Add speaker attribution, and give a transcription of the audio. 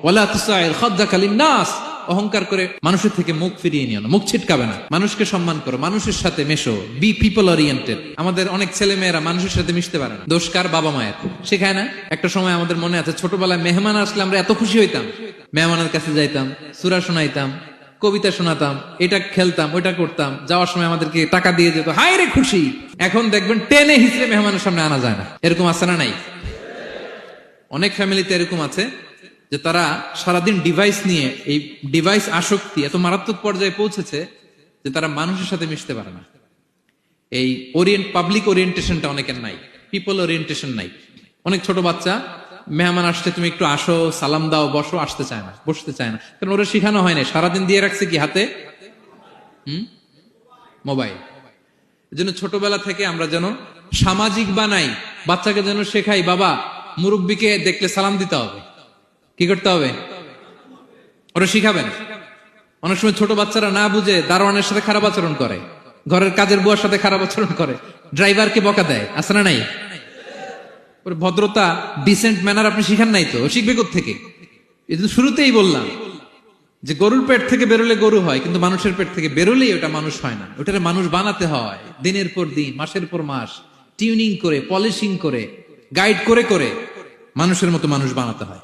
Speaker 1: ওয়ালা তুসাইর খাদ্দাকা লিন্নাস, অহংকার করে মানুষের থেকে মুখ ফিরিয়ে নিও না, মুখ ছিটকাবে না। মানুষকে সম্মান করো, মানুষের সাথে মেশো, বি পিপল ওরিয়েন্টেড। আমাদের অনেক ছেলে মেয়েরা মানুষের সাথে মিশতে পারে না, দোষ কার? বাবা মায়ের। শেখায় না। একটা সময় আমাদের মনে আছে, ছোটবেলায় মেহমান আসলে আমরা এত খুশি হইতাম, মেহমানের কাছে যাইতাম, সূরা শোনাইতাম, কবিতা শোনাতাম, এটা খেলতাম, ওইটা করতাম, যাওয়ার সময় আমাদেরকে টাকা দিয়ে যেত, হায় রে খুশি। এখন দেখবেন টেনে হিচড়ে মেহমানের সামনে আনা যায় না। এরকম আছে না নাই? অনেক ফ্যামিলিতে এরকম আছে যে তারা সারাদিন ডিভাইস নিয়ে, এই ডিভাইস আসক্তি এত মারাত্মক পর্যায়ে পৌঁছেছে যে তারা মানুষের সাথে মিশতে পারে না। এই পাবলিক ওরিয়েন্টেশনটা অনেকের নাই, পিপল ওরিয়েন্টেশন নাই। অনেক ছোট বাচ্চা, মেহমান আসছে, তুমি একটু আসো, সালাম দাও, বসো, আসতে চায় না, বসতে চায় না, কারণ ওরা শিখানো হয় না। সারাদিন দিয়ে রাখছে কি হাতে? মোবাইল। এই জন্য ছোটবেলা থেকে আমরা যেন সামাজিক বানাই, বাচ্চাকে যেন শেখাই, বাবা মুরব্বীকে দেখলে সালাম দিতে হবে। কি করতে হবে? ওরা শিখাবেন। অনেক সময় ছোট বাচ্চারা না বুঝে দারোয়ানের সাথে খারাপ আচরণ করে, ঘরের কাজের বুয়ার সাথে খারাপ আচরণ করে, ড্রাইভারকে বকা দেয়, আছে না নাই? ভদ্রতা, ডিসেন্ট ম্যানার আপনি শিখান নাই তো, শিখবে কোত্থেকে? এই তো শুরুতেই বললাম যে গরুর পেট থেকে বেরোলে গরু হয়, কিন্তু মানুষের পেট থেকে বেরোলেই ওটা মানুষ হয় না। ওটারে মানুষ বানাতে হয় দিনের পর দিন, মাসের পর মাস, টিউনিং করে, পলিশিং করে, গাইড করে করে মানুষের মতো মানুষ বানাতে হয়।